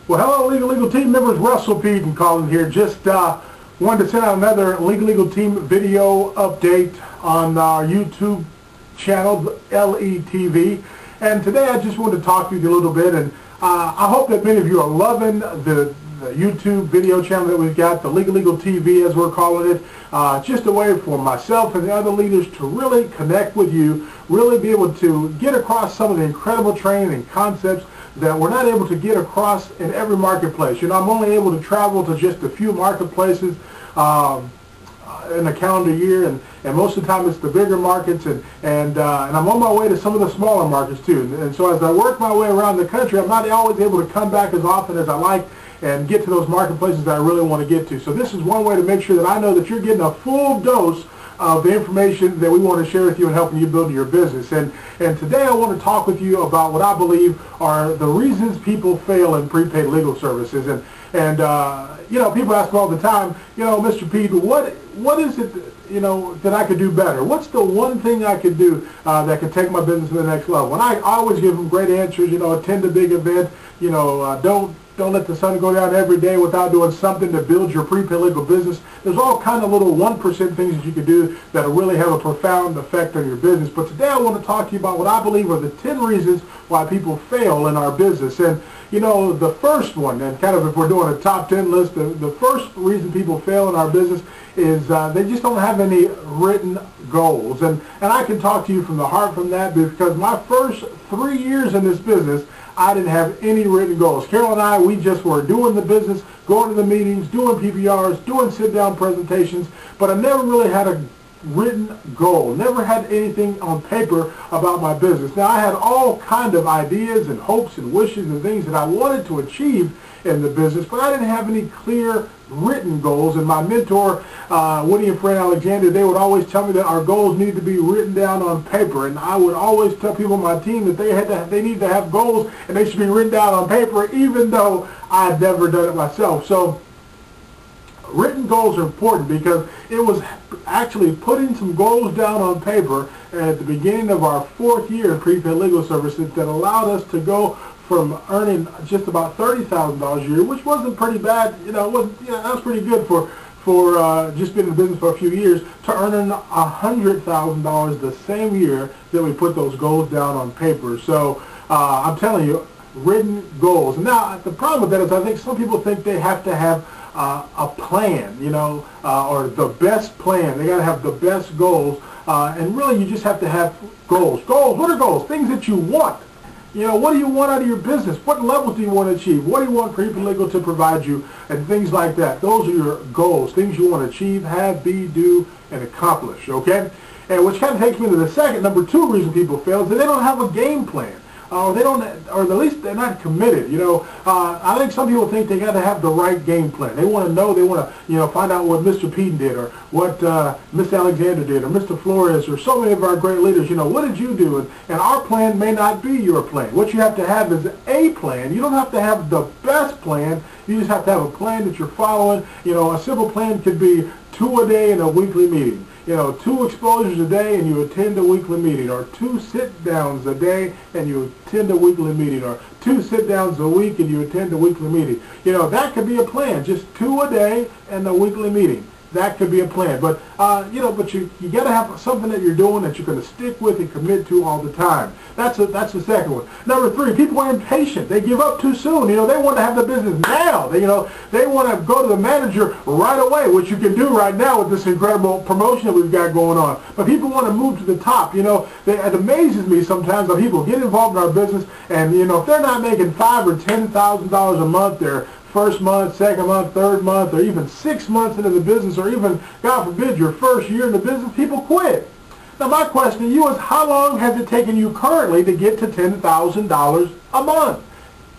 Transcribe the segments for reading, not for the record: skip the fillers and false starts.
Well, hello, Legal team members. Russell Peden calling here. Just wanted to send out another Legal team video update on our YouTube channel, LETV. And today I just wanted to talk to you a little bit, and I hope that many of you are loving the YouTube video channel that we've got, the Legal TV as we're calling it. Just a way for myself and the other leaders to really connect with you, really be able to get across some of the incredible training and concepts that we're not able to get across in every marketplace. You know, I'm only able to travel to just a few marketplaces in a calendar year, and most of the time it's the bigger markets, and I'm on my way to some of the smaller markets too. And so as I work my way around the country, I'm not always able to come back as often as I like and get to those marketplaces that I really want to get to. So this is one way to make sure that I know that you're getting a full dose of the information that we want to share with you and helping you build your business. And today I want to talk with you about what I believe are the reasons people fail in prepaid legal services. And you know, people ask me all the time, you know, Mr. Pete, what is it, you know, that I could do better? What's the one thing I could do that could take my business to the next level? And I always give them great answers. You know, attend a big event. You know, don't let the sun go down every day without doing something to build your prepaid legal business. There's all kind of little 1% things that you can do that will really have a profound effect on your business. But today I want to talk to you about what I believe are the 10 reasons why people fail in our business. And you know, the first one, and kind of if we're doing a top 10 list, the first reason people fail in our business is they just don't have any written goals. And I can talk to you from the heart from that, because my first 3 years in this business, I didn't have any written goals. Carol and I, we just were doing the business, going to the meetings, doing PPRs, doing sit-down presentations, but I never really had a written goal, never had anything on paper about my business. Now, I had all kind of ideas and hopes and wishes and things that I wanted to achieve in the business, but I didn't have any clear written goals. And my mentor, Woody and Fred Alexander, they would always tell me that our goals need to be written down on paper. And I would always tell people on my team that they need to have goals and they should be written down on paper, even though I'd never done it myself. So written goals are important, because it was actually putting some goals down on paper at the beginning of our 4th year in prepaid legal services that allowed us to go from earning just about $30,000 a year, which wasn't pretty bad. You know, it wasn't, you know, that was pretty good for just being in the business for a few years, to earning $100,000 the same year that we put those goals down on paper. So I'm telling you, written goals. Now, the problem with that is I think some people think they have to have a plan, you know, or the best plan. They got to have the best goals, and really you just have to have goals. Goals, what are goals? Things that you want. You know, what do you want out of your business? What levels do you want to achieve? What do you want prepaid legal to provide you? And things like that. Those are your goals, things you want to achieve, have, be, do, and accomplish, okay? And which kind of takes me to the second, number 2 reason people fail, is that they don't have a game plan. They don't, or at least they're not committed. You know, I think some people think they got to have the right game plan. They want to know, they want to, you know, find out what Mr. Peden did, or what Mr. Alexander did, or Mr. Flores, or so many of our great leaders. You know, what did you do? And our plan may not be your plan. What you have to have is a plan. You don't have to have the best plan. You just have to have a plan that you're following. You know, a simple plan could be 2 a day and a weekly meeting. You know, 2 exposures a day and you attend a weekly meeting, or 2 sit-downs a day and you attend a weekly meeting, or 2 sit-downs a week and you attend a weekly meeting. You know, that could be a plan, just 2 a day and a weekly meeting. That could be a plan. But, you know, but you got to have something that you're doing that you're going to stick with and commit to all the time. That's the second one. Number 3, people are impatient. They give up too soon. You know, they want to have the business now. They want to go to the manager right away, which you can do right now with this incredible promotion that we've got going on. But people want to move to the top. You know, it amazes me sometimes when people get involved in our business, and, you know, if they're not making $5,000 or $10,000 a month, they're first month, second month, third month, or even 6 months into the business, or even, God forbid, your first year in the business, people quit. Now, my question to you is, how long has it taken you currently to get to $10,000 a month?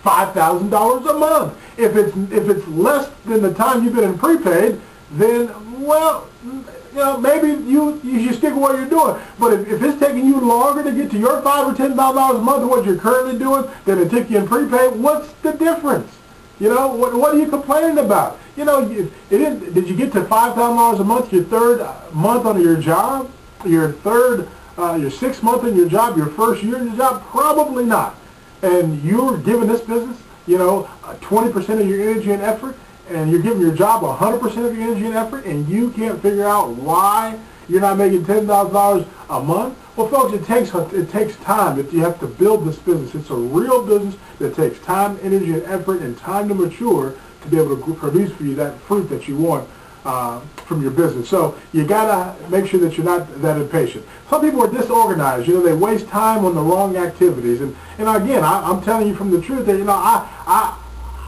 $5,000 a month? If it's less than the time you've been in prepaid, then, well, you know, maybe you should stick with what you're doing. But if it's taking you longer to get to your $5,000 or $10,000 a month than what you're currently doing than it took you in prepaid, what's the difference? You know, what are you complaining about? You know, did you get to $5,000 a month your 3rd month on your job? Your 6th month in your job, your first year in your job? Probably not. And you're giving this business 20% of your energy and effort, and you're giving your job 100% of your energy and effort, and you can't figure out why you're not making $10,000 a month? Well, folks, it takes time. If you have to build this business, it's a real business that takes time, energy, and effort, and time to mature to be able to produce for you that fruit that you want from your business. So you gotta make sure that you're not that impatient. Some people are disorganized. They waste time on the wrong activities. And again, I'm telling you from the truth that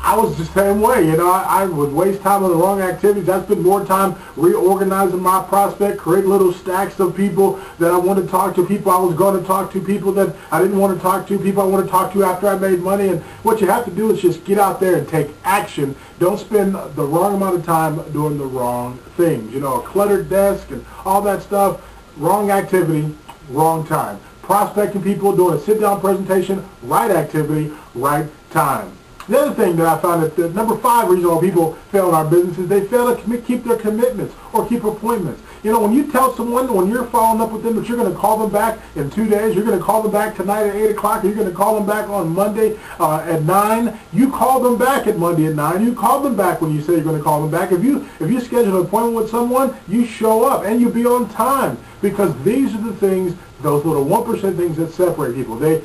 I was the same way. I would waste time on the wrong activities. I spent more time reorganizing my prospect, creating little stacks of people that I wanted to talk to, people I was going to talk to, people that I didn't want to talk to, people I want to talk to after I made money. And what you have to do is just get out there and take action. Don't spend the wrong amount of time doing the wrong things. A cluttered desk and all that stuff, wrong activity, wrong time. Prospecting people, doing a sit-down presentation, right activity, right time. The other thing that I found that the number 5 reason why people fail in our business is they fail to keep their commitments or keep appointments. When you tell someone, when you're following up with them that you're going to call them back in 2 days, you're going to call them back tonight at 8 o'clock, or you're going to call them back on Monday at 9, you call them back at Monday at 9. You call them back when you say you're going to call them back. If you schedule an appointment with someone, you show up and you be on time, because these are the things, those little 1% things that separate people. They're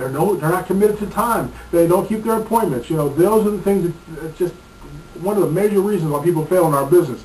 not committed to time. They don't keep their appointments. Those are the things that just one of the major reasons why people fail in our business.